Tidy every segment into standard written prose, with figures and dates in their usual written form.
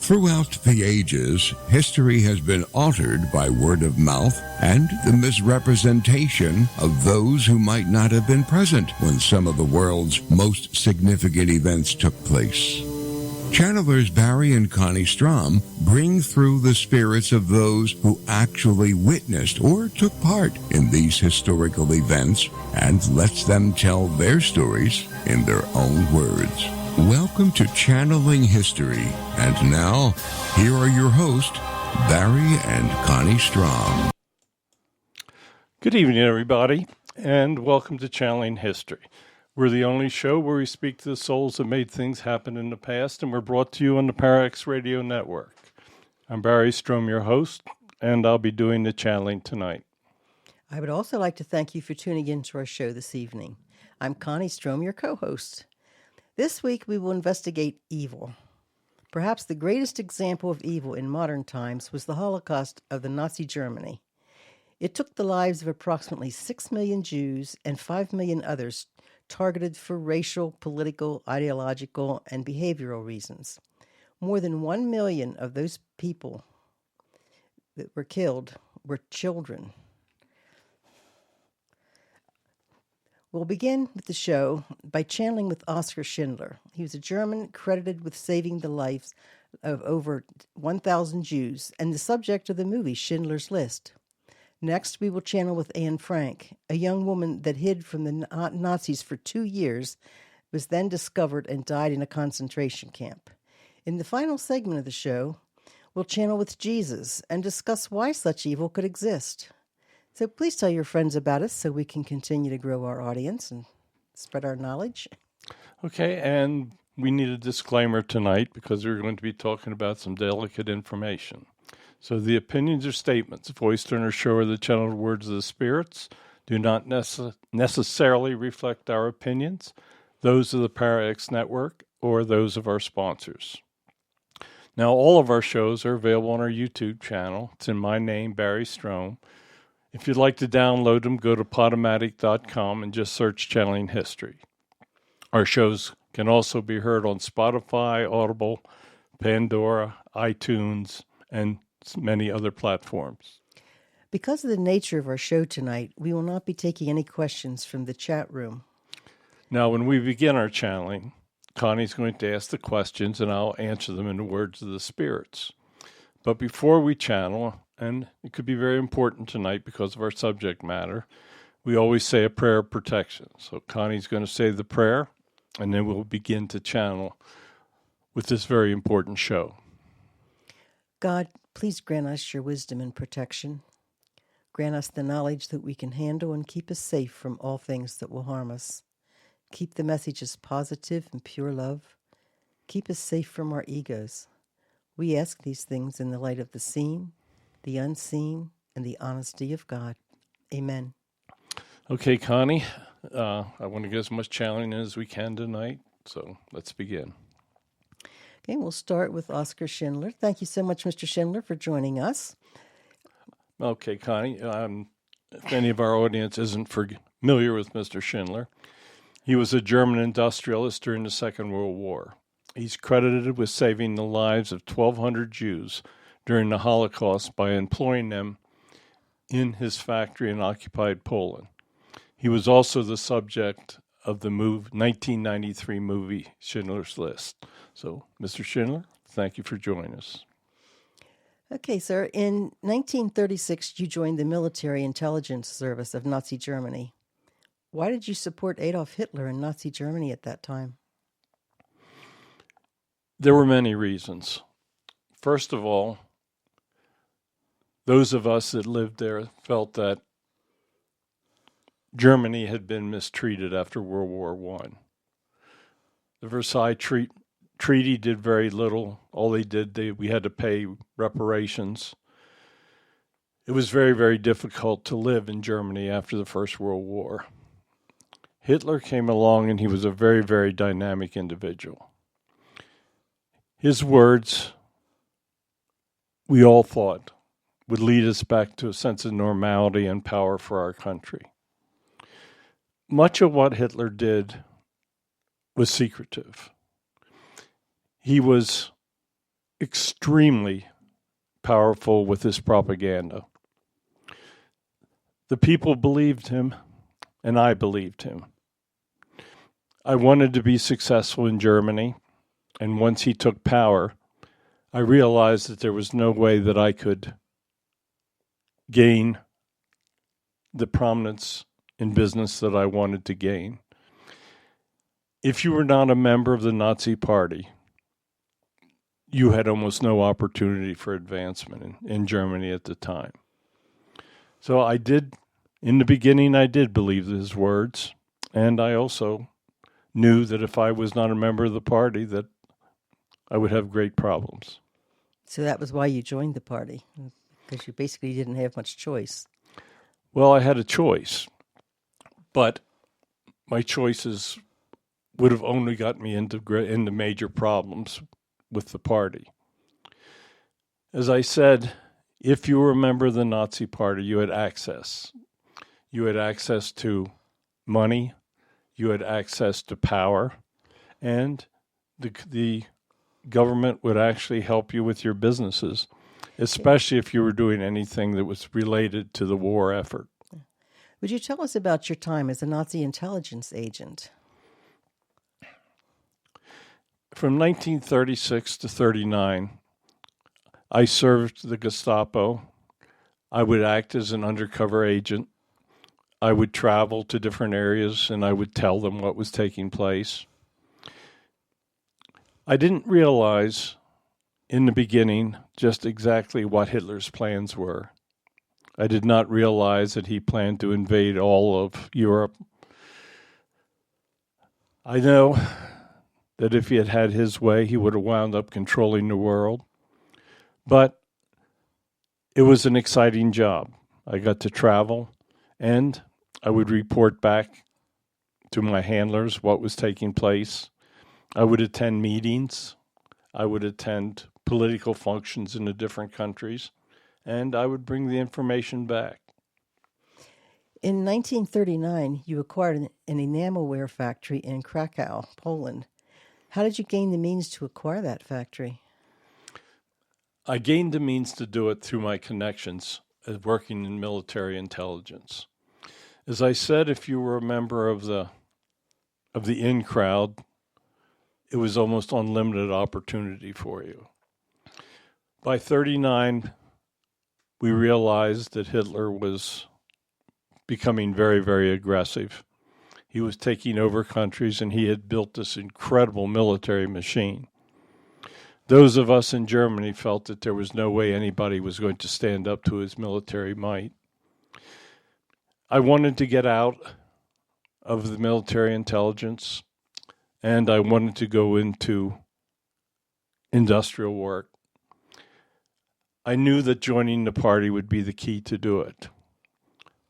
Throughout the ages, history has been altered by word of mouth and the misrepresentation of those who might not have been present when some of the world's most significant events took place. Channelers Barry and Connie Strohm bring through the spirits of those who actually witnessed or took part in these historical events and lets them tell their stories in their own words. Welcome to Channeling History. And now, here are your hosts, Barry and Connie Strohm. Good evening, everybody, and welcome to Channeling History. We're the only show where we speak to the souls that made things happen in the past, and we're brought to you on the Parax Radio Network. I'm Barry Strohm, your host, and I'll be doing the channeling tonight. I would also like to thank you for tuning in to our show this evening. I'm Connie Strohm, your co-host. This week we will investigate evil. Perhaps the greatest example of evil in modern times was the Holocaust of the Nazi Germany. It took the lives of approximately 6 million Jews and 5 million others targeted for racial, political, ideological, and behavioral reasons. More than 1 million of those people that were killed were children. We'll begin with the show by channeling with Oskar Schindler. He was a German credited with saving the lives of over 1,000 Jews and the subject of the movie Schindler's List. Next, we will channel with Anne Frank, a young woman that hid from the Nazis for 2 years, was then discovered and died in a concentration camp. In the final segment of the show, we'll channel with Jesus and discuss why such evil could exist. So please tell your friends about us so we can continue to grow our audience and spread our knowledge. Okay, and we need a disclaimer tonight because we're going to be talking about some delicate information. So the opinions or statements voiced on our show are the channeled words of the spirits, do not necessarily reflect our opinions, those of the Parax Network, or those of our sponsors. Now, all of our shows are available on our YouTube channel. It's in my name, Barry Strohm. If you'd like to download them, go to Podomatic.com and just search Channeling History. Our shows can also be heard on Spotify, Audible, Pandora, iTunes, and many other platforms. Because of the nature of our show tonight, we will not be taking any questions from the chat room. Now, when we begin our channeling, Connie's going to ask the questions and I'll answer them in the words of the spirits. But before we channel, and it could be very important tonight because of our subject matter, we always say a prayer of protection. So Connie's going to say the prayer, and then we'll begin to channel with this very important show. God, please grant us your wisdom and protection. Grant us the knowledge that we can handle and keep us safe from all things that will harm us. Keep the messages positive and pure love. Keep us safe from our egos. We ask these things in the light of the seen, the unseen, and the honesty of God. Amen. Okay, Connie, I want to get as much channeling as we can tonight, so let's begin. Okay, we'll start with Oskar Schindler. Thank you so much, Mr. Schindler, for joining us. Okay, Connie, if any of our audience isn't familiar with Mr. Schindler, he was a German industrialist during the Second World War. He's credited with saving the lives of 1,200 Jews during the Holocaust by employing them in his factory in occupied Poland. He was also the subject of the 1993 movie Schindler's List. So, Mr. Schindler, thank you for joining us. Okay, sir. In 1936, you joined the military intelligence service of Nazi Germany. Why did you support Adolf Hitler in Nazi Germany at that time? There were many reasons. First of all, those of us that lived there felt that Germany had been mistreated after World War I. The Versailles Treaty did very little. All they did, we had to pay reparations. It was very, very difficult to live in Germany after the First World War. Hitler came along and he was a very, very dynamic individual. His words, we all thought, would lead us back to a sense of normality and power for our country. Much of what Hitler did was secretive. He was extremely powerful with his propaganda. The people believed him, and I believed him. I wanted to be successful in Germany, and once he took power, I realized that there was no way that I could gain the prominence in business that I wanted to gain. If you were not a member of the Nazi Party, you had almost no opportunity for advancement in Germany at the time. So in the beginning, I did believe his words, and I also knew that if I was not a member of the party, that I would have great problems. So that was why you joined the party, because you basically didn't have much choice. Well, I had a choice, but my choices would have only got me into major problems with the party. As I said, if you were a member of the Nazi Party, you had access. You had access to money, you had access to power, and the government would actually help you with your businesses, especially if you were doing anything that was related to the war effort. Would you tell us about your time as a Nazi intelligence agent? From 1936 to 39, I served the Gestapo. I would act as an undercover agent. I would travel to different areas and I would tell them what was taking place. I didn't realize in the beginning just exactly what Hitler's plans were. I did not realize that he planned to invade all of Europe. I know that if he had had his way, he would have wound up controlling the world. But it was an exciting job. I got to travel, and I would report back to my handlers what was taking place. I would attend meetings. I would attend political functions in the different countries, and I would bring the information back. In 1939, you acquired an enamelware factory in Krakow, Poland. How did you gain the means to acquire that factory? I gained the means to do it through my connections as working in military intelligence. As I said, if you were a member of the in crowd, it was almost unlimited opportunity for you. By 39, we realized that Hitler was becoming very, very aggressive. He was taking over countries, and he had built this incredible military machine. Those of us in Germany felt that there was no way anybody was going to stand up to his military might. I wanted to get out of the military intelligence, and I wanted to go into industrial work. I knew that joining the party would be the key to do it.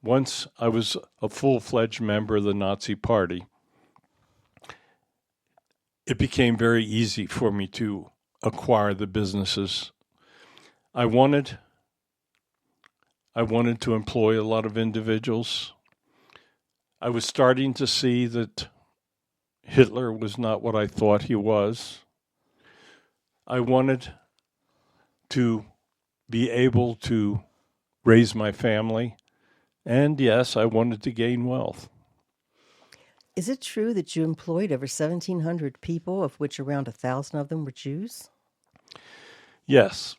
Once I was a full-fledged member of the Nazi Party, it became very easy for me to acquire the businesses. I wanted to employ a lot of individuals. I was starting to see that Hitler was not what I thought he was. I wanted to be able to raise my family. And yes, I wanted to gain wealth. Is it true that you employed over 1,700 people, of which around 1,000 of them were Jews? Yes.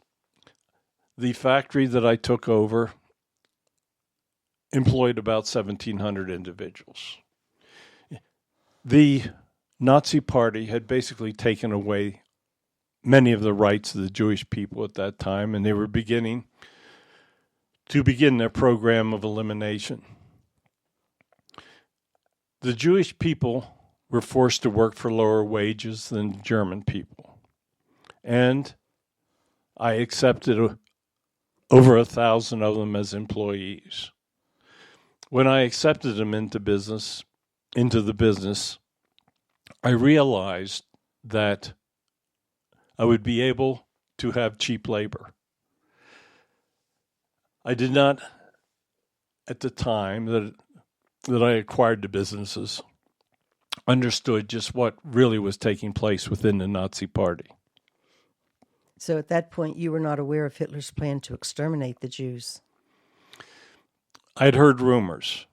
The factory that I took over employed about 1,700 individuals. The Nazi Party had basically taken away many of the rights of the Jewish people at that time, and they were begin their program of elimination. The Jewish people were forced to work for lower wages than German people. And I accepted over 1,000 of them as employees. When I accepted them into the business, I realized that I would be able to have cheap labor. I did not, at the time that I acquired the businesses, understood just what really was taking place within the Nazi Party. So at that point, you were not aware of Hitler's plan to exterminate the Jews. I'd heard rumors.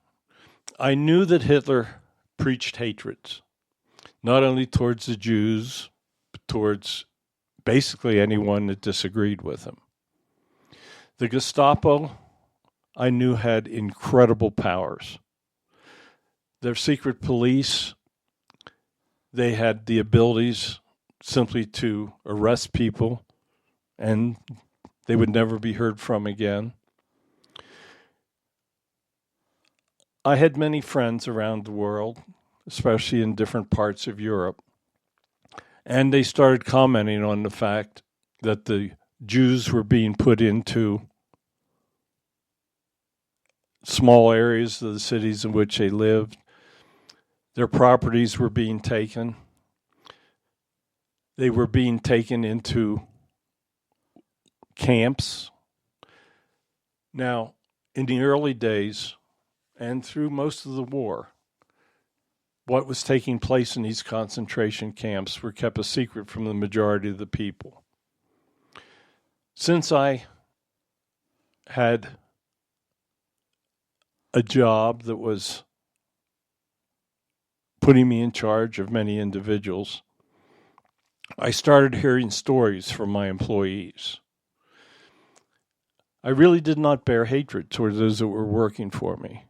I knew that Hitler preached hatred, not only towards the Jews, but towards basically anyone that disagreed with him. The Gestapo, I knew, had incredible powers. Their secret police, they had the abilities simply to arrest people and they would never be heard from again. I had many friends around the world, especially in different parts of Europe, and they started commenting on the fact that the Jews were being put into small areas of the cities in which they lived. Their properties were being taken. They were being taken into camps. Now, in the early days and through most of the war, what was taking place in these concentration camps were kept a secret from the majority of the people. Since I had a job that was putting me in charge of many individuals, I started hearing stories from my employees. I really did not bear hatred toward those that were working for me.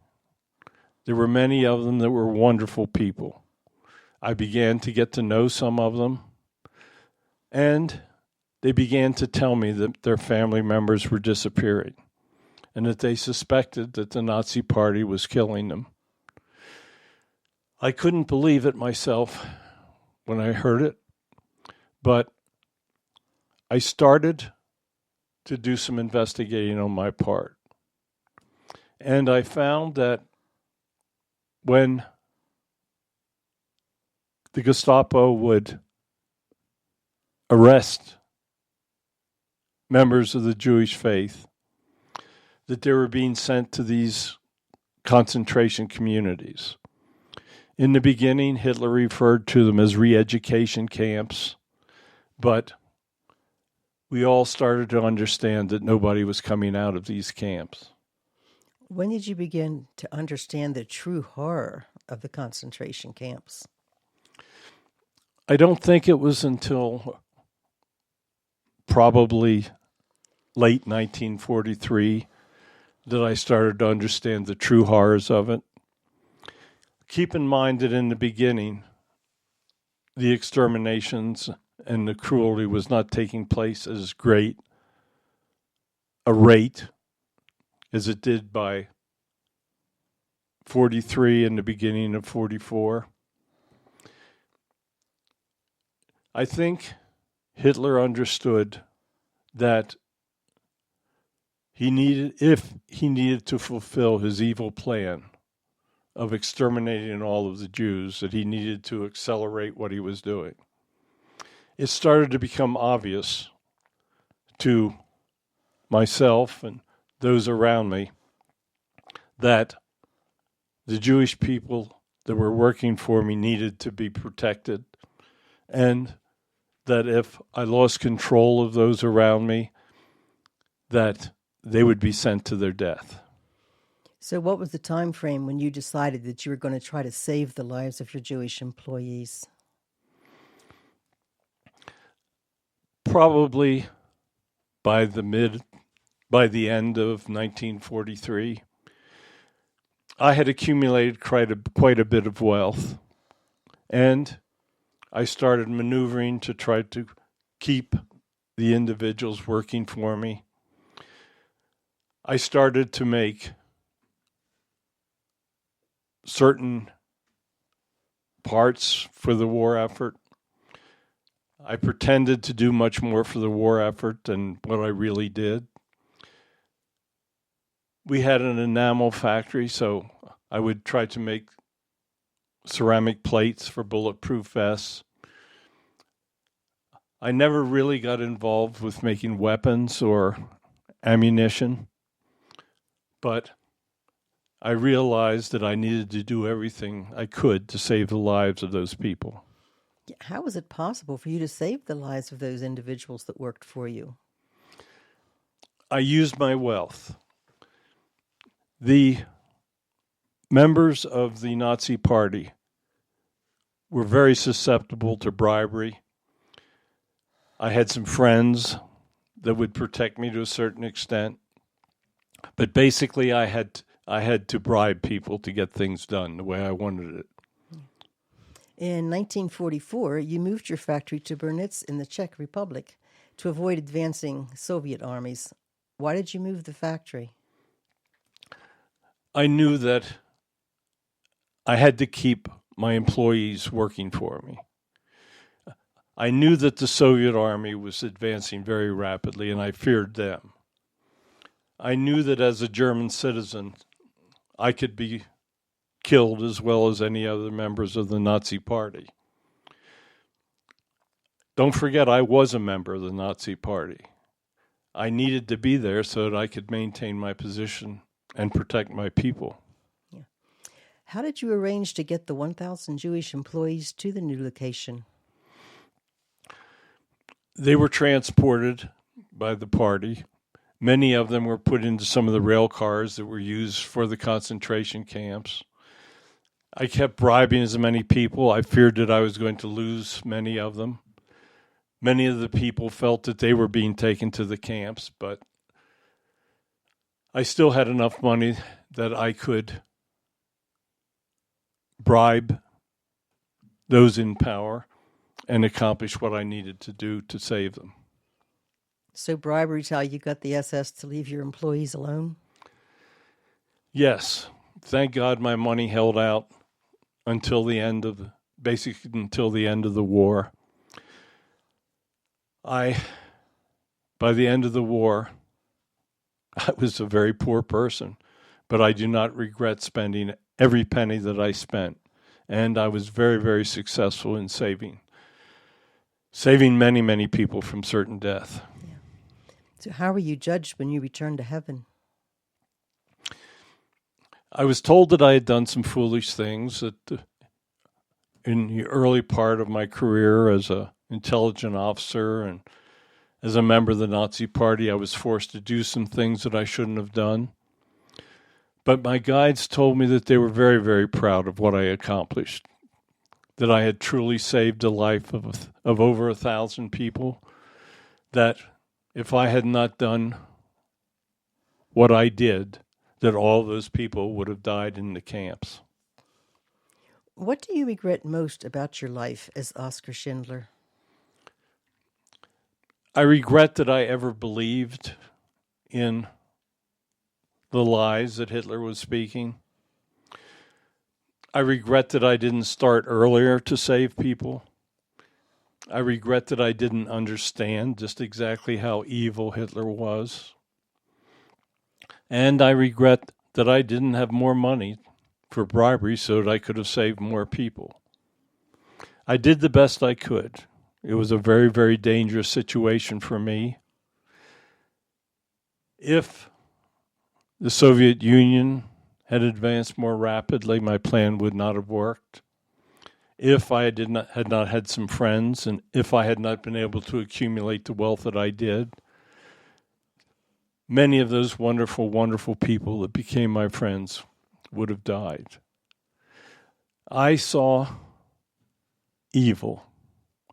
There were many of them that were wonderful people. I began to get to know some of them, and they began to tell me that their family members were disappearing and that they suspected that the Nazi Party was killing them. I couldn't believe it myself when I heard it, but I started to do some investigating on my part. And I found that when the Gestapo would arrest members of the Jewish faith, that they were being sent to these concentration communities. In the beginning, Hitler referred to them as re-education camps, but we all started to understand that nobody was coming out of these camps. When did you begin to understand the true horror of the concentration camps? I don't think it was until probably late 1943 that I started to understand the true horrors of it. Keep in mind that in the beginning, the exterminations and the cruelty was not taking place as great a rate as it did by 43 and the beginning of 44. I think Hitler understood that if he needed to fulfill his evil plan of exterminating all of the Jews, that he needed to accelerate what he was doing. It started to become obvious to myself and those around me that the Jewish people that were working for me needed to be protected, and that if I lost control of those around me, that they would be sent to their death. So what was the time frame when you decided that you were going to try to save the lives of your Jewish employees? Probably by the end of 1943. I had accumulated quite a bit of wealth, and I started maneuvering to try to keep the individuals working for me. I started to make certain parts for the war effort. I pretended to do much more for the war effort than what I really did. We had an enamel factory, so I would try to make ceramic plates for bulletproof vests. I never really got involved with making weapons or ammunition, but I realized that I needed to do everything I could to save the lives of those people. How was it possible for you to save the lives of those individuals that worked for you? I used my wealth. The members of the Nazi Party were very susceptible to bribery. I had some friends that would protect me to a certain extent, but basically I had to bribe people to get things done the way I wanted it. In 1944, you moved your factory to Brnitz in the Czech Republic to avoid advancing Soviet armies. Why did you move the factory? I knew that I had to keep my employees working for me. I knew that the Soviet army was advancing very rapidly, and I feared them. I knew that as a German citizen, I could be killed as well as any other members of the Nazi Party. Don't forget, I was a member of the Nazi Party. I needed to be there so that I could maintain my position and protect my people. Yeah. How did you arrange to get the 1,000 Jewish employees to the new location? They were transported by the party. Many of them were put into some of the rail cars that were used for the concentration camps. I kept bribing as many people. I feared that I was going to lose many of them. Many of the people felt that they were being taken to the camps, but I still had enough money that I could bribe those in power and accomplish what I needed to do to save them. So bribery is how you got the SS to leave your employees alone? Yes. Thank God my money held out until the end of the war. By the end of the war, I was a very poor person, but I do not regret spending every penny that I spent. And I was very, very successful in saving many, many people from certain death. Yeah. So how were you judged when you returned to heaven? I was told that I had done some foolish things in the early part of my career as an intelligent officer and as a member of the Nazi Party. I was forced to do some things that I shouldn't have done. But my guides told me that they were very, very proud of what I accomplished, that I had truly saved the life of over 1,000 people, that if I had not done what I did, that all those people would have died in the camps. What do you regret most about your life as Oskar Schindler? I regret that I ever believed in the lies that Hitler was speaking. I regret that I didn't start earlier to save people. I regret that I didn't understand just exactly how evil Hitler was. And I regret that I didn't have more money for bribery so that I could have saved more people. I did the best I could. It was a very, very dangerous situation for me. If the Soviet Union had advanced more rapidly, my plan would not have worked. If I had not had some friends, and if I had not been able to accumulate the wealth that I did, many of those wonderful, wonderful people that became my friends would have died. I saw evil.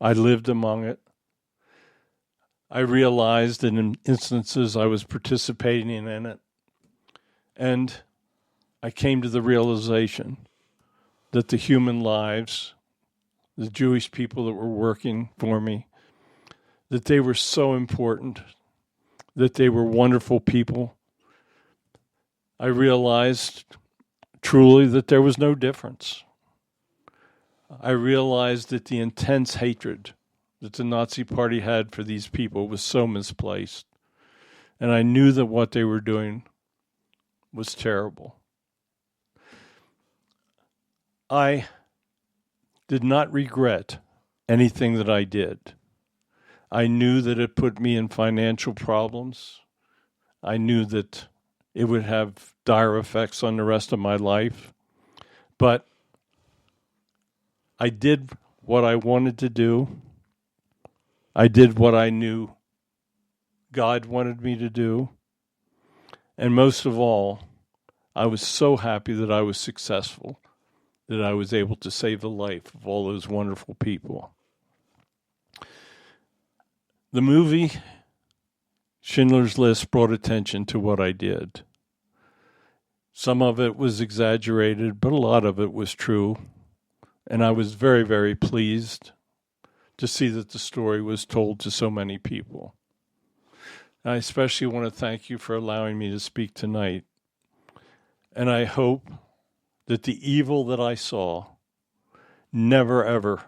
I lived among it. I realized that in instances I was participating in it. And I came to the realization that the human lives, the Jewish people that were working for me, that they were so important, that they were wonderful people. I realized truly that there was no difference. I realized that the intense hatred that the Nazi Party had for these people was so misplaced. And I knew that what they were doing was terrible. I did not regret anything that I did. I knew that it put me in financial problems. I knew that it would have dire effects on the rest of my life. But I did what I wanted to do. I did what I knew God wanted me to do. And most of all, I was so happy that I was successful, that I was able to save the life of all those wonderful people. The movie Schindler's List brought attention to what I did. Some of it was exaggerated, but a lot of it was true. And I was very, very pleased to see that the story was told to so many people. I especially want to thank you for allowing me to speak tonight. And I hope that the evil that I saw never, ever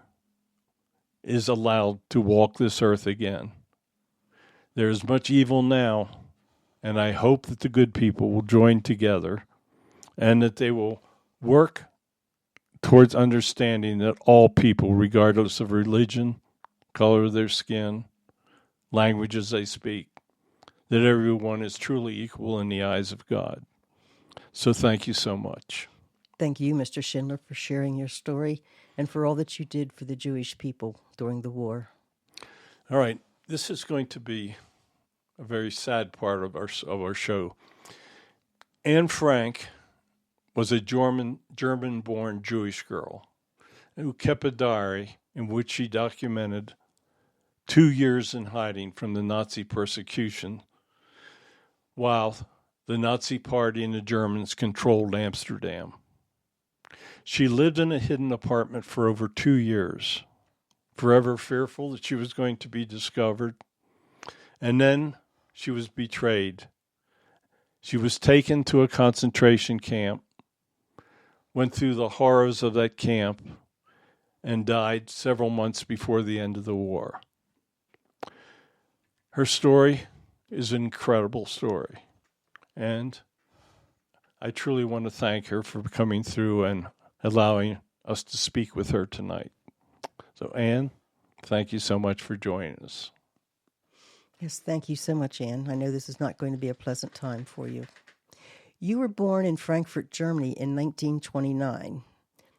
is allowed to walk this earth again. There is much evil now, and I hope that the good people will join together and that they will work towards understanding that all people, regardless of religion, color of their skin, languages they speak, that everyone is truly equal in the eyes of God. So thank you so much. Thank you, Mr. Schindler, for sharing your story and for all that you did for the Jewish people during the war. All right, this is going to be a very sad part of our show. Anne Frank was a German-born Jewish girl who kept a diary in which she documented 2 years in hiding from the Nazi persecution while the Nazi Party and the Germans controlled Amsterdam. She lived in a hidden apartment for over 2 years, forever fearful that she was going to be discovered. And then she was betrayed. She was taken to a concentration camp, went through the horrors of that camp, and died several months before the end of the war. Her story is an incredible story, and I truly want to thank her for coming through and allowing us to speak with her tonight. So, Anne, thank you so much for joining us. Yes, thank you so much, Anne. I know this is not going to be a pleasant time for you. You were born in Frankfurt, Germany in 1929.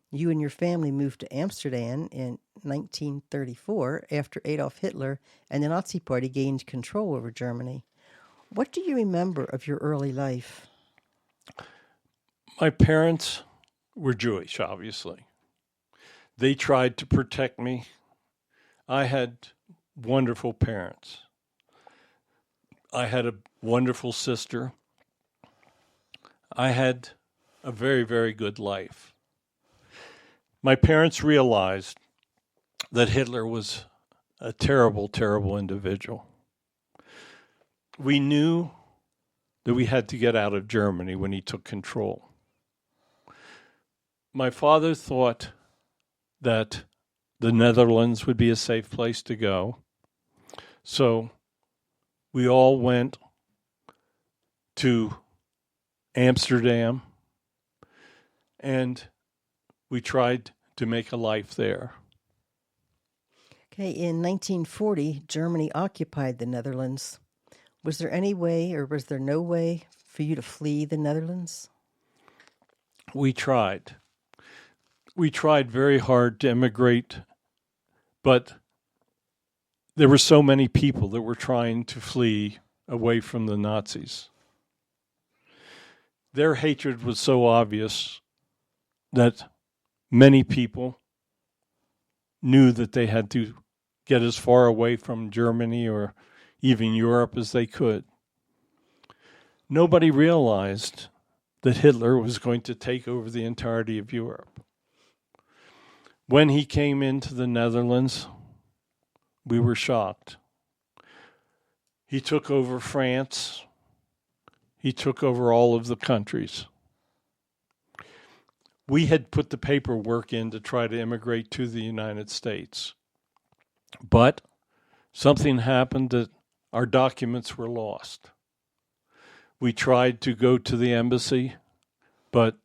You and your family moved to Amsterdam in 1934 after Adolf Hitler and the Nazi Party gained control over Germany. What do you remember of your early life? My parents were Jewish, obviously. They tried to protect me. I had wonderful parents. I had a wonderful sister. I had a very, very good life. My parents realized that Hitler was a terrible, terrible individual. We knew that we had to get out of Germany when he took control. My father thought that the Netherlands would be a safe place to go. So we all went to Amsterdam and we tried to make a life there. Okay, in 1940, Germany occupied the Netherlands. Was there any way or was there no way for you to flee the Netherlands? We tried. We tried very hard to immigrate, but there were so many people that were trying to flee away from the Nazis. Their hatred was so obvious that many people knew that they had to get as far away from Germany or even Europe as they could. Nobody realized that Hitler was going to take over the entirety of Europe. When he came into the Netherlands, we were shocked. He took over France. He took over all of the countries. We had put the paperwork in to try to immigrate to the United States. But something happened that our documents were lost. We tried to go to the embassy, but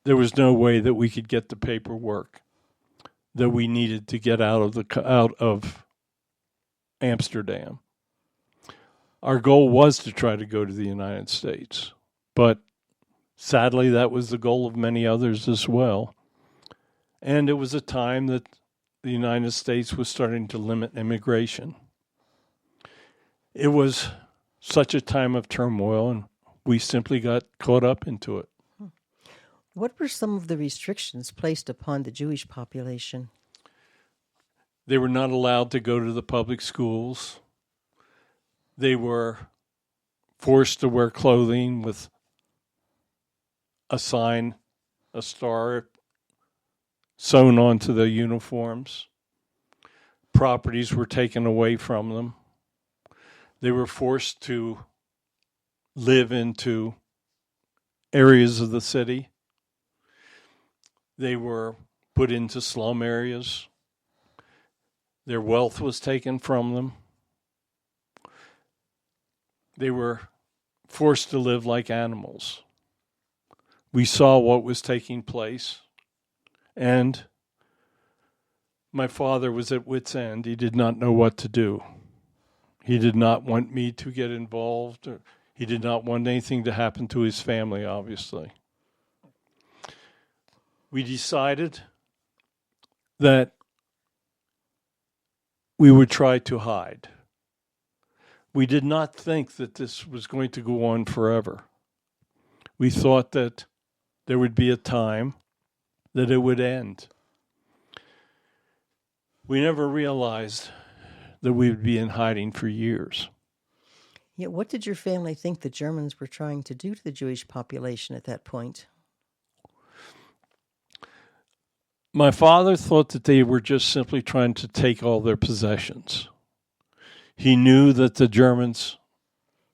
there was no way that we could get the paperwork that we needed to get out of Amsterdam. Our goal was to try to go to the United States, but sadly that was the goal of many others as well. And it was a time that the United States was starting to limit immigration. It was such a time of turmoil, and we simply got caught up into it. What were some of the restrictions placed upon the Jewish population? They were not allowed to go to the public schools. They were forced to wear clothing with a sign, a star sewn onto their uniforms. Properties were taken away from them. They were forced to live into areas of the city. They were put into slum areas. Their wealth was taken from them. They were forced to live like animals. We saw what was taking place, and my father was at wit's end. He did not know what to do. He did not want me to get involved. He did not want anything to happen to his family, obviously. We decided that we would try to hide. We did not think that this was going to go on forever. We thought that there would be a time that it would end. We never realized that we would be in hiding for years. Yet, what did your family think the Germans were trying to do to the Jewish population at that point? My father thought that they were just simply trying to take all their possessions. He knew that the Germans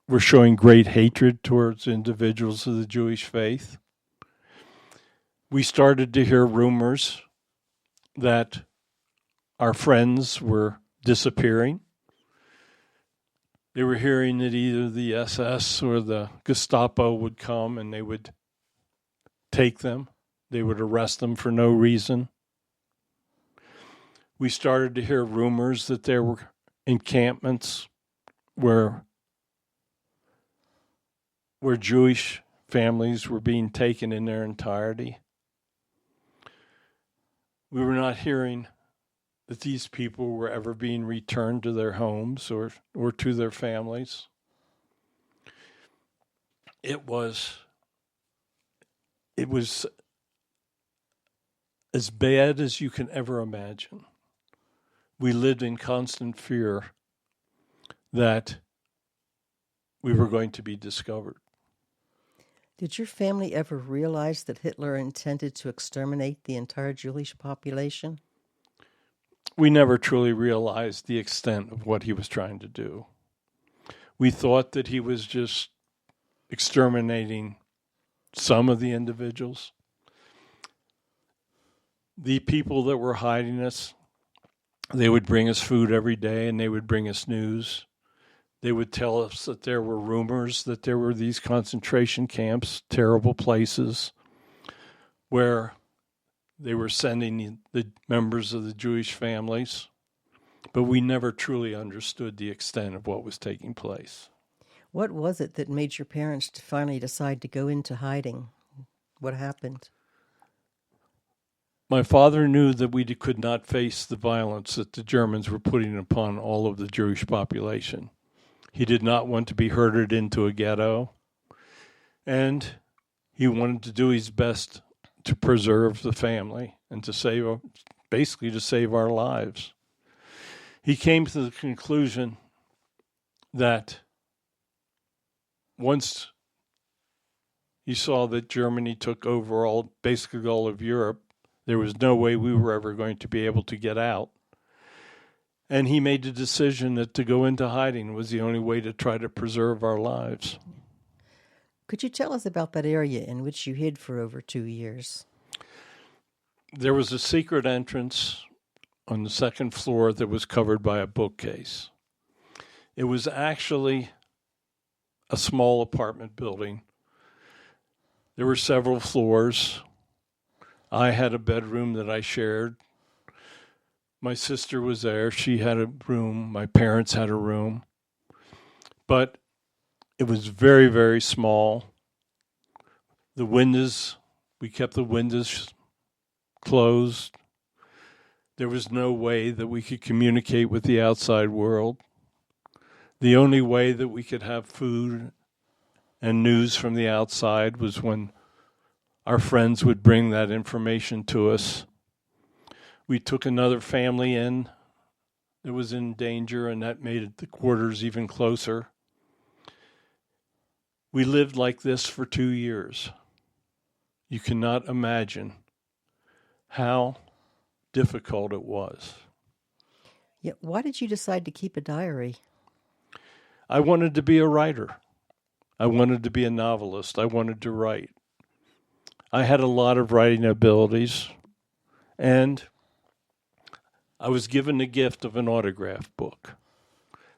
were showing great hatred towards individuals of the Jewish faith. We started to hear rumors that our friends were disappearing. They were hearing that either the SS or the Gestapo would come and they would take them. They would arrest them for no reason. We started to hear rumors that there were encampments where Jewish families were being taken in their entirety. We were not hearing that these people were ever being returned to their homes or to their families. It was as bad as you can ever imagine. We lived in constant fear that we were going to be discovered. Did your family ever realize that Hitler intended to exterminate the entire Jewish population? We never truly realized the extent of what he was trying to do. We thought that he was just exterminating some of the individuals. The people that were hiding us, they would bring us food every day and they would bring us news. They would tell us that there were rumors that there were these concentration camps, terrible places, where they were sending the members of the Jewish families. But we never truly understood the extent of what was taking place. What was it that made your parents finally decide to go into hiding? What happened? My father knew that we could not face the violence that the Germans were putting upon all of the Jewish population. He did not want to be herded into a ghetto, and he wanted to do his best to preserve the family and to save our lives. He came to the conclusion that once he saw that Germany took over basically all of Europe, there was no way we were ever going to be able to get out. And he made the decision that to go into hiding was the only way to try to preserve our lives. Could you tell us about that area in which you hid for over 2 years? There was a secret entrance on the second floor that was covered by a bookcase. It was actually a small apartment building. There were several floors. I had a bedroom that I shared. My sister was there. She had a room. My parents had a room. But it was very, very small. The windows, we kept the windows closed. There was no way that we could communicate with the outside world. The only way that we could have food and news from the outside was when our friends would bring that information to us. We took another family in that was in danger, and that made the quarters even closer. We lived like this for 2 years. You cannot imagine how difficult it was. Yeah, why did you decide to keep a diary? I wanted to be a writer. I wanted to be a novelist. I wanted to write. I had a lot of writing abilities, and I was given the gift of an autograph book.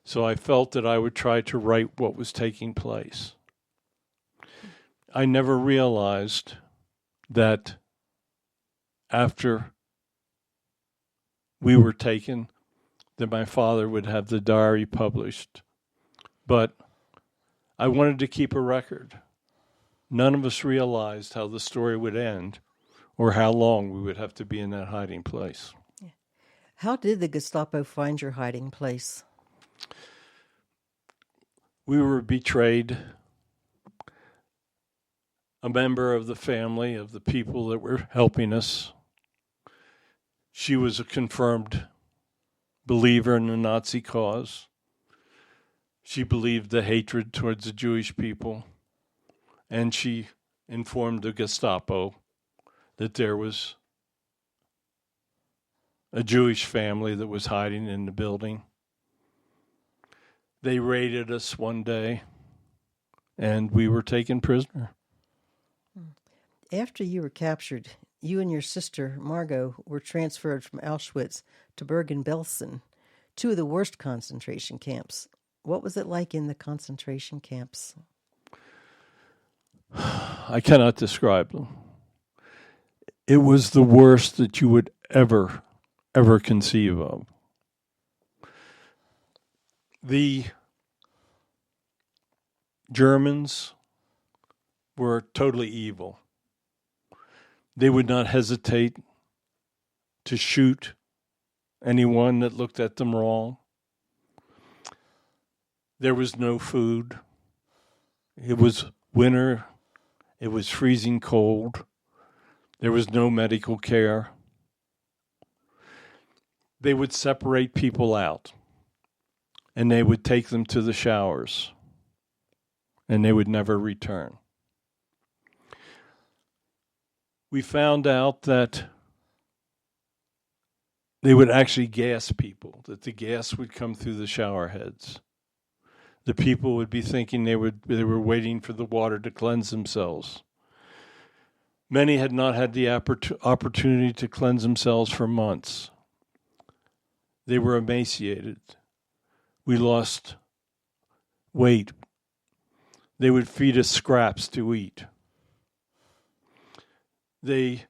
So I felt that I would try to write what was taking place. I never realized that after we were taken, that my father would have the diary published. But I wanted to keep a record. None of us realized how the story would end or how long we would have to be in that hiding place. How did the Gestapo find your hiding place? We were betrayed. A member of the family, of the people that were helping us, she was a confirmed believer in the Nazi cause. She believed the hatred towards the Jewish people, and she informed the Gestapo that there was a Jewish family that was hiding in the building. They raided us one day, and we were taken prisoner. After you were captured, you and your sister, Margot, were transferred from Auschwitz to Bergen-Belsen, two of the worst concentration camps. What was it like in the concentration camps? I cannot describe them. It was the worst that you would ever conceive of. The Germans were totally evil. They would not hesitate to shoot anyone that looked at them wrong. There was no food. It was winter. It was freezing cold. There was no medical care. They would separate people out, and they would take them to the showers, and they would never return. We found out that they would actually gas people, that the gas would come through the shower heads. The people would be thinking they were waiting for the water to cleanse themselves. Many had not had the opportunity to cleanse themselves for months. They were emaciated. We lost weight. They would feed us scraps to eat. They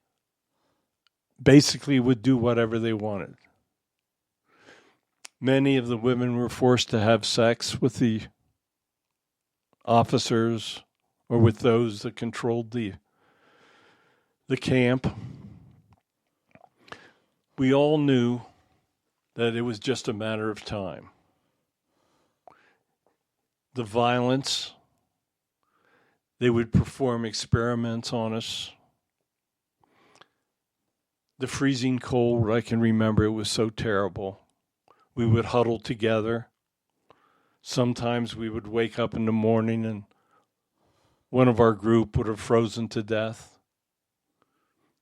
basically would do whatever they wanted. Many of the women were forced to have sex with the officers or with those that controlled the camp. We all knew that it was just a matter of time. The violence, they would perform experiments on us. The freezing cold, I can remember, it was so terrible. We would huddle together. Sometimes we would wake up in the morning and one of our group would have frozen to death.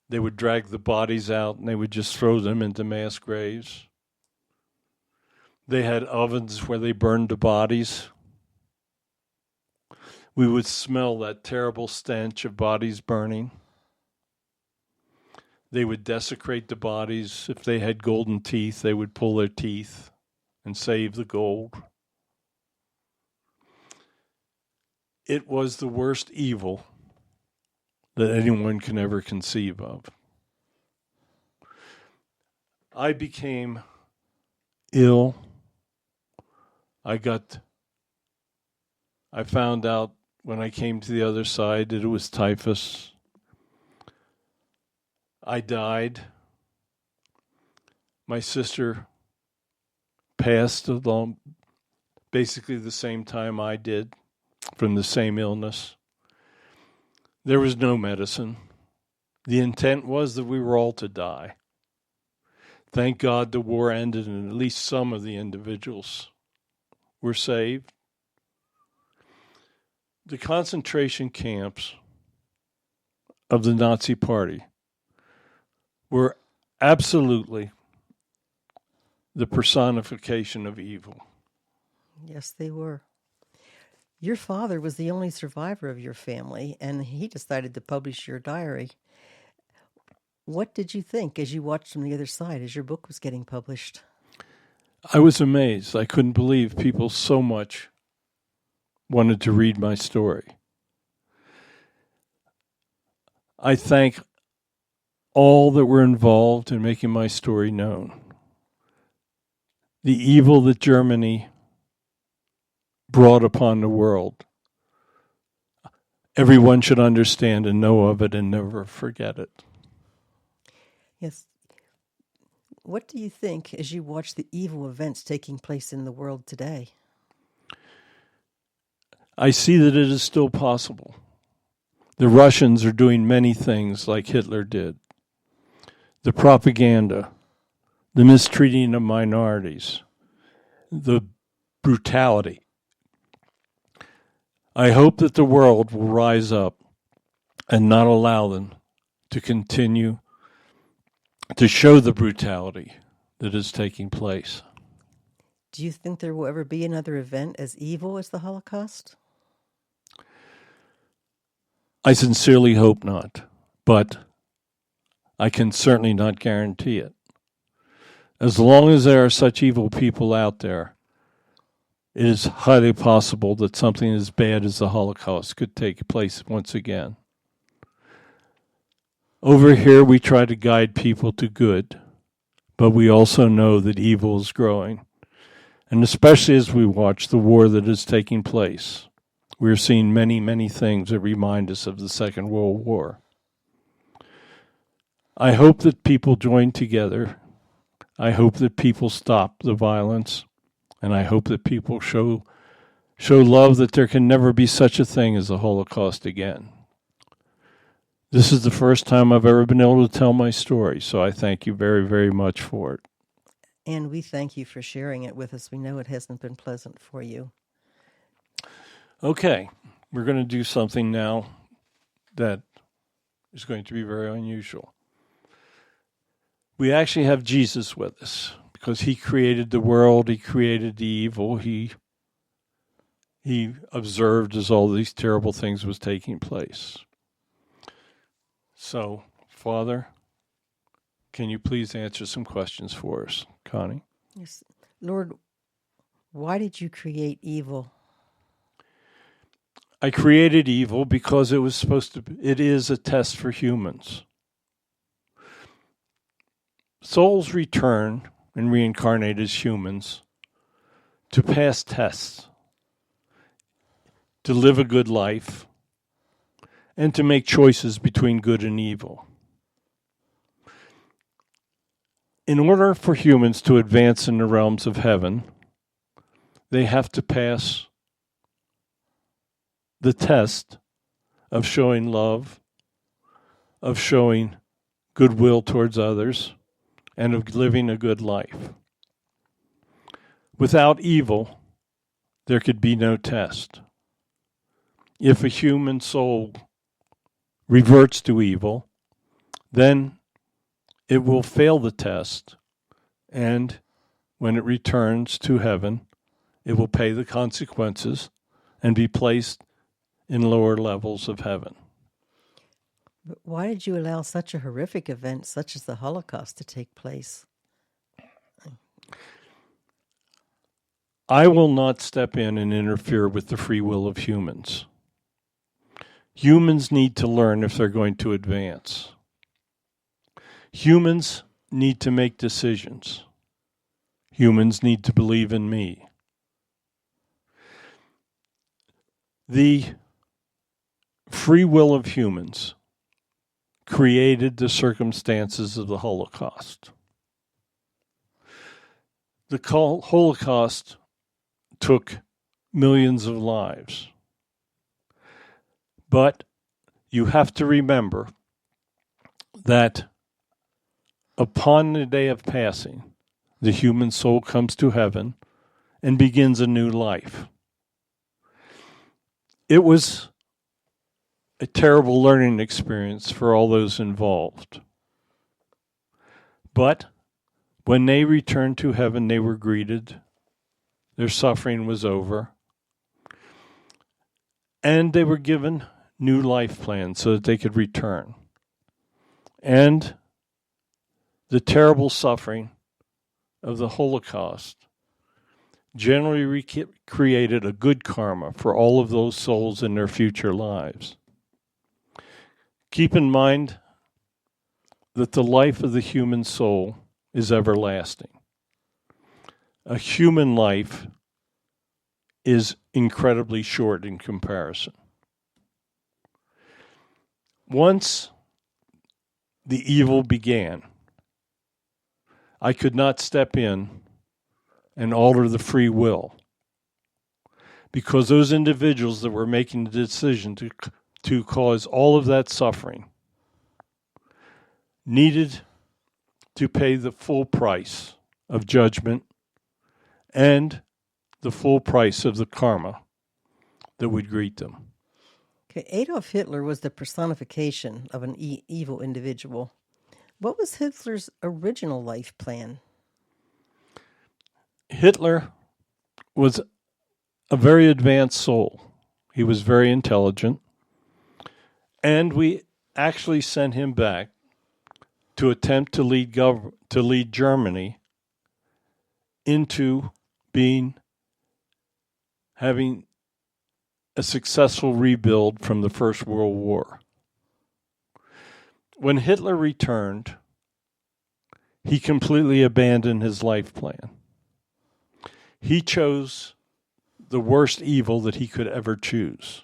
They would drag the bodies out and they would just throw them into mass graves. They had ovens where they burned the bodies. We would smell that terrible stench of bodies burning. They would desecrate the bodies. If they had golden teeth, they would pull their teeth and save the gold. It was the worst evil that anyone can ever conceive of. I became ill. I found out when I came to the other side that it was typhus. I died. My sister passed along basically the same time I did from the same illness. There was no medicine. The intent was that we were all to die. Thank God the war ended and at least some of the individuals were saved. The concentration camps of the Nazi Party were absolutely the personification of evil. Yes, they were. Your father was the only survivor of your family, and he decided to publish your diary. What did you think as you watched from the other side as your book was getting published? I was amazed. I couldn't believe people so much wanted to read my story. I thank all that were involved in making my story known. The evil that Germany brought upon the world, everyone should understand and know of it and never forget it. Yes. What do you think as you watch the evil events taking place in the world today? I see that it is still possible. The Russians are doing many things like Hitler did. The propaganda, the mistreating of minorities, the brutality. I hope that the world will rise up and not allow them to continue to show the brutality that is taking place. Do you think there will ever be another event as evil as the Holocaust? I sincerely hope not, but I can certainly not guarantee it. As long as there are such evil people out there, it is highly possible that something as bad as the Holocaust could take place once again. Over here, we try to guide people to good, but we also know that evil is growing. And especially as we watch the war that is taking place, we're seeing many, many things that remind us of the Second World War. I hope that people join together. I hope that people stop the violence. And I hope that people show love, that there can never be such a thing as a Holocaust again. This is the first time I've ever been able to tell my story, so I thank you very, very much for it. And we thank you for sharing it with us. We know it hasn't been pleasant for you. Okay, we're going to do something now that is going to be very unusual. We actually have Jesus with us because he created the world, he created the evil, he observed as all these terrible things was taking place. So, Father, can you please answer some questions for us, Connie? Yes. Lord, why did you create evil? I created evil because it is a test for humans. Souls return and reincarnate as humans to pass tests, to live a good life, and to make choices between good and evil. In order for humans to advance in the realms of heaven, they have to pass the test of showing love, of showing goodwill towards others, and of living a good life. Without evil, there could be no test. If a human soul reverts to evil, then it will fail the test, and when it returns to heaven, it will pay the consequences and be placed in lower levels of heaven. But why did you allow such a horrific event such as the Holocaust to take place? I will not step in and interfere with the free will of humans. Humans need to learn if they're going to advance. Humans need to make decisions. Humans need to believe in me. The free will of humans created the circumstances of the Holocaust. The Holocaust took millions of lives. But you have to remember that upon the day of passing, the human soul comes to heaven and begins a new life. It was a terrible learning experience for all those involved. But when they returned to heaven, they were greeted. Their suffering was over. And they were given new life plans so that they could return. And the terrible suffering of the Holocaust generally created a good karma for all of those souls in their future lives. Keep in mind that the life of the human soul is everlasting. A human life is incredibly short in comparison. Once the evil began, I could not step in and alter the free will, because those individuals that were making the decision to cause all of that suffering needed to pay the full price of judgment and the full price of the karma that would greet them. Okay, Adolf Hitler was the personification of an evil individual. What was Hitler's original life plan? Hitler was a very advanced soul. He was very intelligent. And we actually sent him back to attempt to lead Germany into having a successful rebuild from the First World War. When Hitler returned, he completely abandoned his life plan. He chose the worst evil that he could ever choose.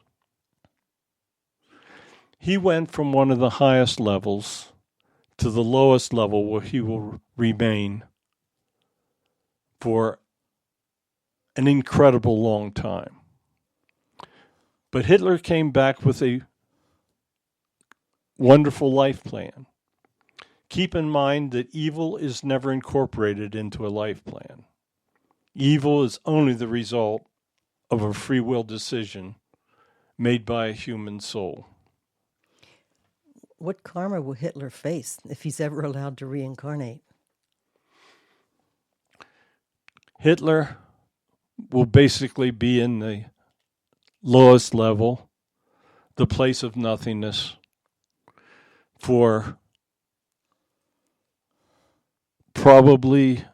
He went from one of the highest levels to the lowest level where he will remain for an incredible long time. But Hitler came back with a wonderful life plan. Keep in mind that evil is never incorporated into a life plan. Evil is only the result of a free will decision made by a human soul. What karma will Hitler face if he's ever allowed to reincarnate? Hitler will basically be in the lowest level, the place of nothingness, for probably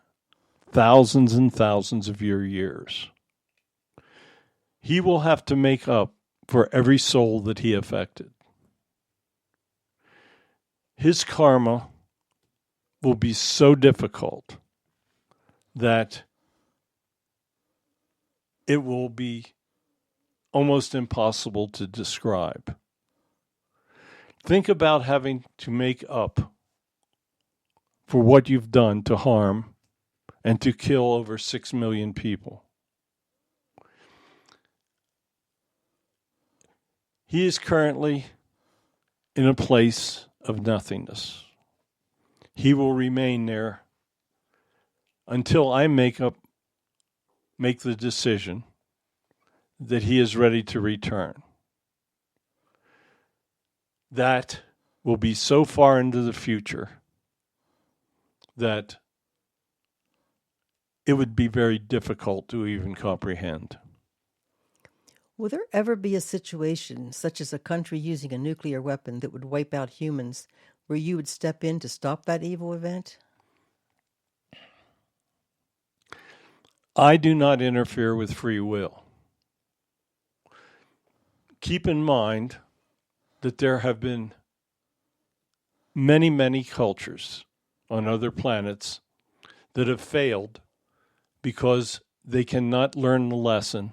thousands and thousands of years. He will have to make up for every soul that he affected. His karma will be so difficult that it will be almost impossible to describe. Think about having to make up for what you've done to harm and to kill over 6 million people. He is currently in a place of nothingness. He will remain there until I make the decision that he is ready to return. That will be so far into the future that it would be very difficult to even comprehend. Will there ever be a situation, such as a country using a nuclear weapon that would wipe out humans, where you would step in to stop that evil event? I do not interfere with free will. Keep in mind that there have been many, many cultures on other planets that have failed because they cannot learn the lesson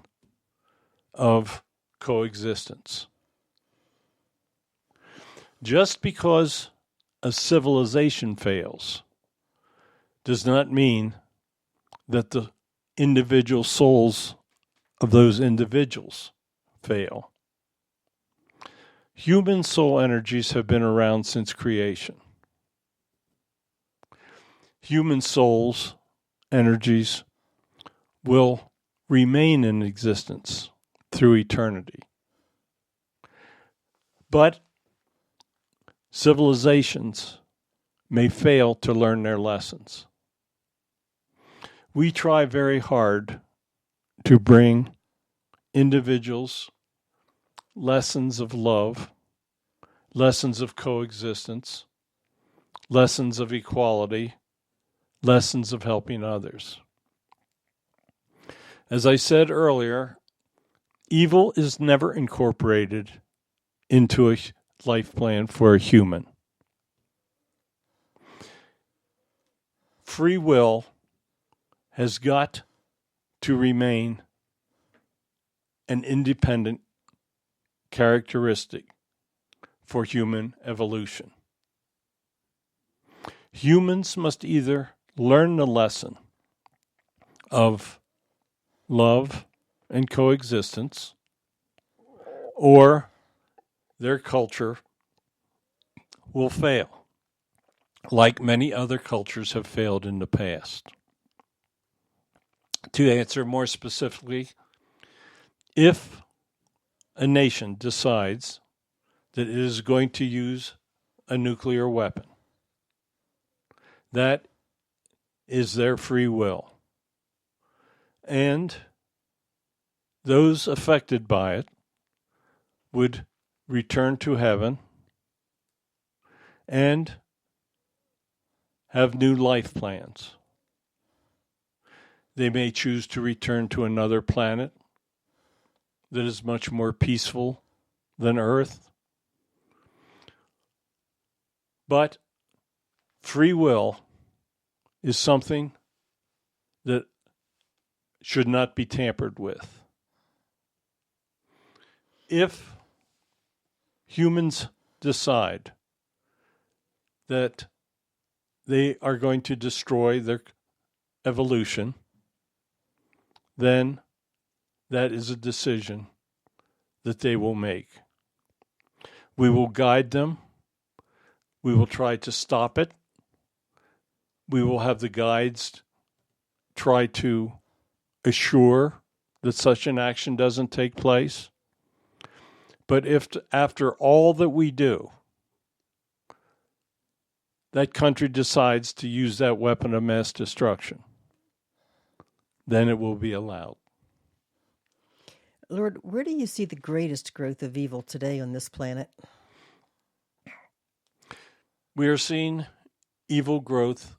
of coexistence. Just because a civilization fails does not mean that the individual souls of those individuals fail. Human soul energies have been around since creation. Human souls energies will remain in existence through eternity. But civilizations may fail to learn their lessons. We try very hard to bring individuals lessons of love, lessons of coexistence, lessons of equality, lessons of helping others. As I said earlier, evil is never incorporated into a life plan for a human. Free will has got to remain an independent characteristic for human evolution. Humans must either learn the lesson of love and coexistence, or their culture will fail, like many other cultures have failed in the past. To answer more specifically, if a nation decides that it is going to use a nuclear weapon, that is their free will. And those affected by it would return to heaven and have new life plans. They may choose to return to another planet that is much more peaceful than Earth. But free will is something that should not be tampered with. If humans decide that they are going to destroy their evolution, then that is a decision that they will make. We will guide them. We will try to stop it. We will have the guides try to assure that such an action doesn't take place. But if after all that we do, that country decides to use that weapon of mass destruction, then it will be allowed. Lord, where do you see the greatest growth of evil today on this planet? We are seeing evil growth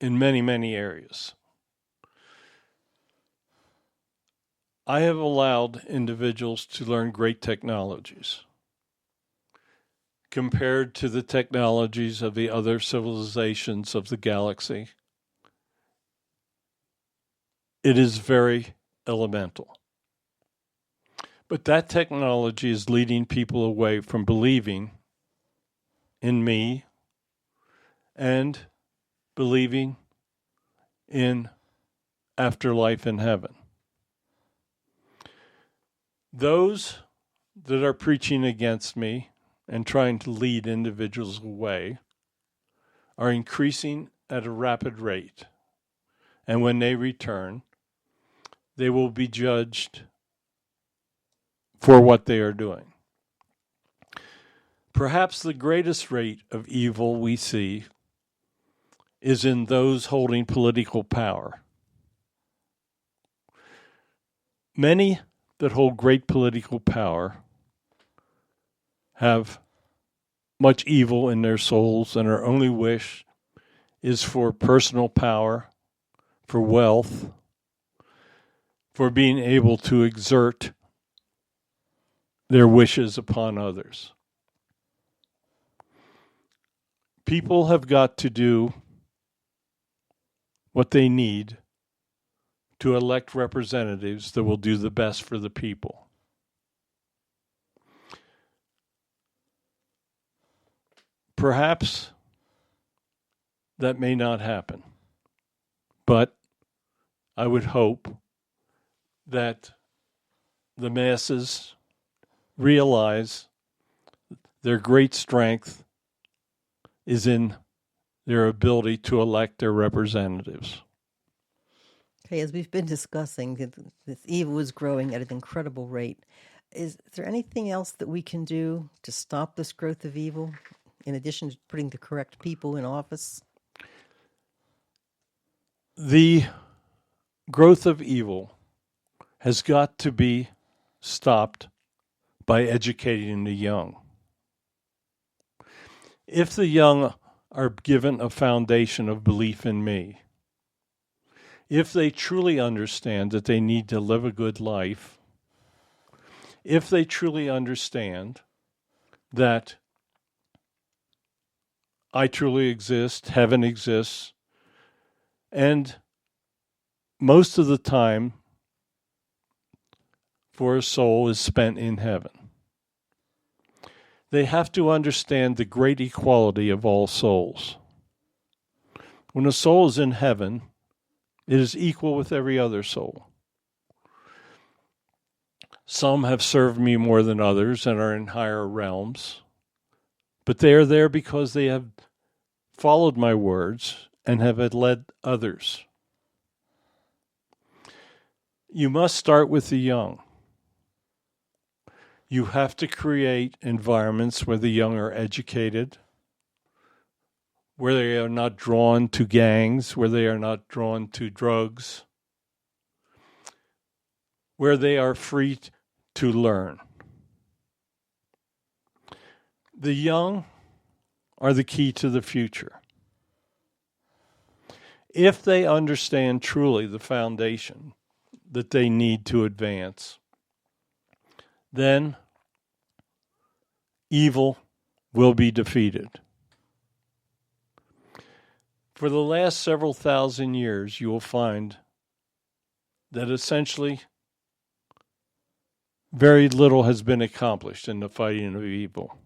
in many, many areas. I have allowed individuals to learn great technologies compared to the technologies of the other civilizations of the galaxy. It is very elemental. But that technology is leading people away from believing in me and believing in afterlife in heaven. Those that are preaching against me and trying to lead individuals away are increasing at a rapid rate. And when they return, they will be judged for what they are doing. Perhaps the greatest rate of evil we see is in those holding political power. Many that hold great political power have much evil in their souls, and their only wish is for personal power, for wealth, for being able to exert their wishes upon others. People have got to do what they need to elect representatives that will do the best for the people. Perhaps that may not happen, but I would hope that the masses realize their great strength is in their ability to elect their representatives. Okay, as we've been discussing, this evil is growing at an incredible rate. Is there anything else that we can do to stop this growth of evil, in addition to putting the correct people in office? The growth of evil has got to be stopped by educating the young. If the young are given a foundation of belief in me, if they truly understand that they need to live a good life, if they truly understand that I truly exist, heaven exists, and most of the time for a soul is spent in heaven. They have to understand the great equality of all souls. When a soul is in heaven, it is equal with every other soul. Some have served me more than others and are in higher realms, but they are there because they have followed my words and have led others. You must start with the young. You have to create environments where the young are educated, where they are not drawn to gangs, where they are not drawn to drugs, where they are free to learn. The young are the key to the future. If they understand truly the foundation that they need to advance, then evil will be defeated. For the last several thousand years, you will find that essentially very little has been accomplished in the fighting of evil.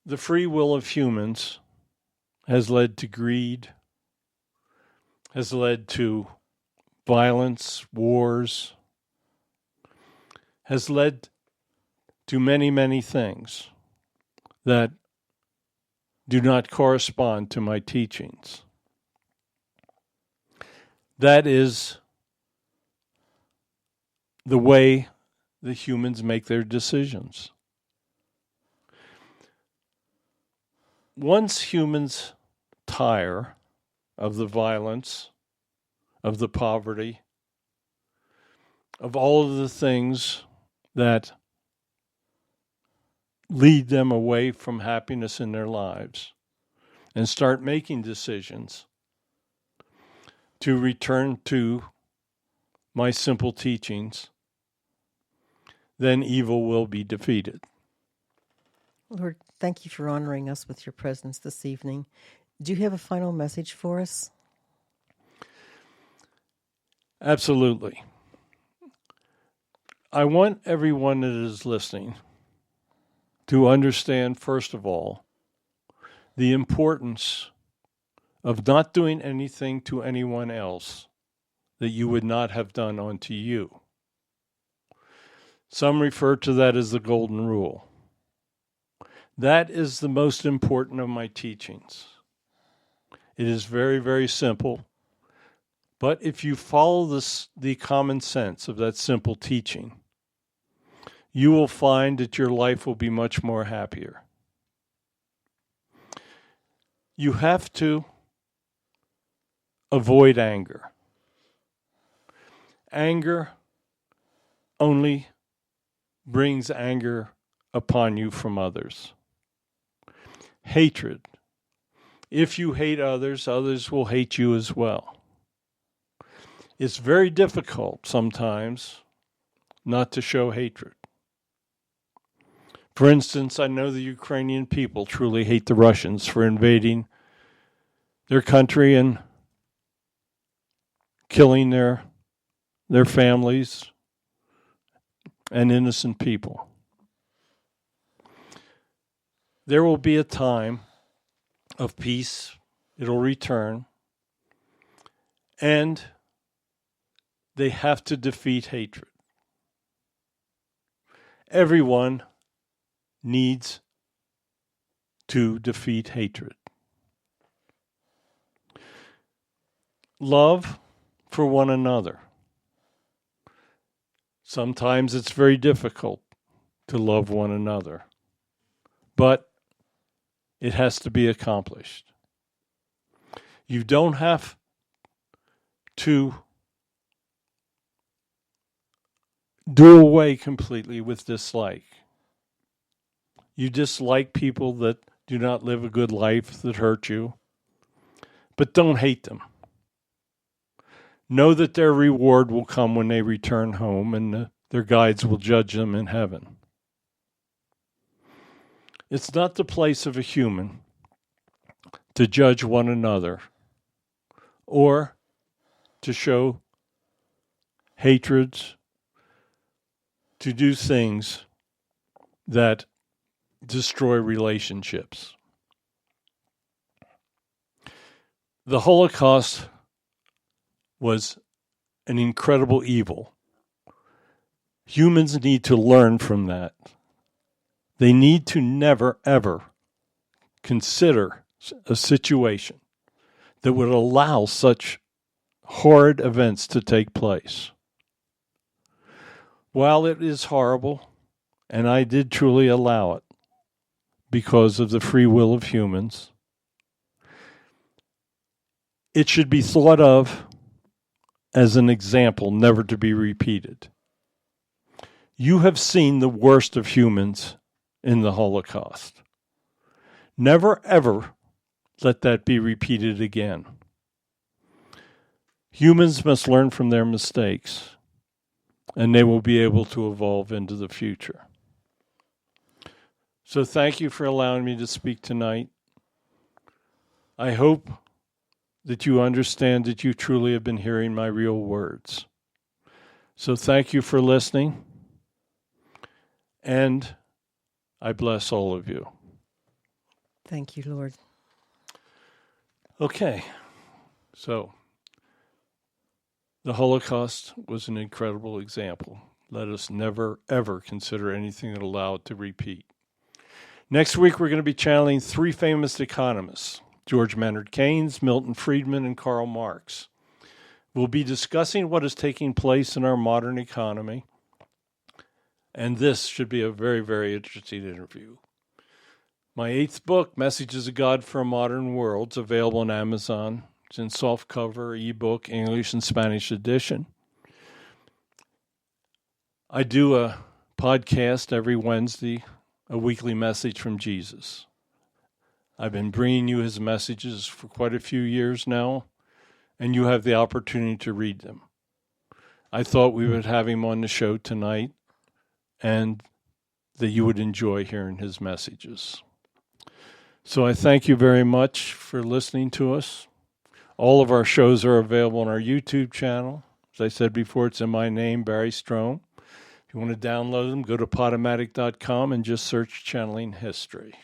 The free will of humans has led to greed, has led to violence, wars, has led to many, many things that do not correspond to my teachings. That is the way the humans make their decisions. Once humans tire of the violence, of the poverty, of all of the things that lead them away from happiness in their lives, and start making decisions to return to my simple teachings, then evil will be defeated. Lord, thank you for honoring us with your presence this evening. Do you have a final message for us? Absolutely. I want everyone that is listening to understand, first of all, the importance of not doing anything to anyone else that you would not have done unto you. Some refer to that as the golden rule. That is the most important of my teachings. It is very, very simple. But if you follow the common sense of that simple teaching, you will find that your life will be much more happier. You have to avoid anger. Anger only brings anger upon you from others. Hatred. If you hate others, others will hate you as well. It's very difficult sometimes not to show hatred. For instance, I know the Ukrainian people truly hate the Russians for invading their country and killing their families and innocent people. there will be a time of peace. It'll return. And they have to defeat hatred. Everyone needs to defeat hatred. Love for one another. Sometimes it's very difficult to love one another, but it has to be accomplished. You don't have to do away completely with dislike. You dislike people that do not live a good life, that hurt you, but don't hate them. Know that their reward will come when they return home, and their guides will judge them in heaven. It's not the place of a human to judge one another or to show hatreds, to do things that destroy relationships. The Holocaust was an incredible evil. Humans need to learn from that. They need to never, ever consider a situation that would allow such horrid events to take place. While it is horrible, and I did truly allow it because of the free will of humans, it should be thought of as an example never to be repeated. You have seen the worst of humans in the Holocaust. Never, ever let that be repeated again. Humans must learn from their mistakes, and they will be able to evolve into the future. So thank you for allowing me to speak tonight. I hope that you understand that you truly have been hearing my real words. So thank you for listening, and I bless all of you. Thank you, Lord. Okay, so the Holocaust was an incredible example. Let us never, ever consider anything that allow it to repeat. Next week, we're going to be channeling three famous economists, George Maynard Keynes, Milton Friedman, and Karl Marx. We'll be discussing what is taking place in our modern economy, and this should be a very, very interesting interview. My 8th book, Messages of God for a Modern World, is available on Amazon. It's in softcover, ebook, English and Spanish edition. I do a podcast every Wednesday, a weekly message from Jesus. I've been bringing you his messages for quite a few years now, and you have the opportunity to read them. I thought we would have him on the show tonight, and that you would enjoy hearing his messages. So I thank you very much for listening to us. All of our shows are available on our YouTube channel. As I said before, it's in my name, Barry Strohm. If you want to download them, go to Podomatic.com and just search Channeling History.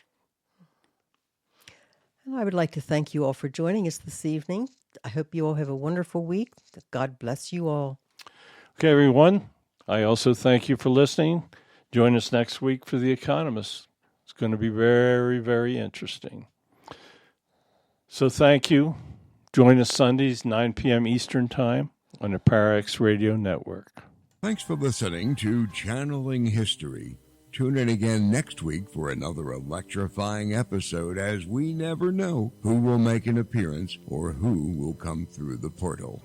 And I would like to thank you all for joining us this evening. I hope you all have a wonderful week. God bless you all. Okay, everyone. I also thank you for listening. Join us next week for The Economist. It's going to be very, very interesting. So thank you. Join us Sundays, 9 p.m. Eastern Time on the Parax Radio Network. Thanks for listening to Channeling History. Tune in again next week for another electrifying episode, as we never know who will make an appearance or who will come through the portal.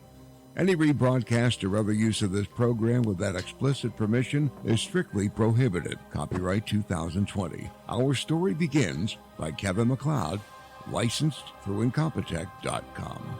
Any rebroadcast or other use of this program without explicit permission is strictly prohibited. Copyright 2020. Our Story Begins by Kevin MacLeod, licensed through Incompetech.com.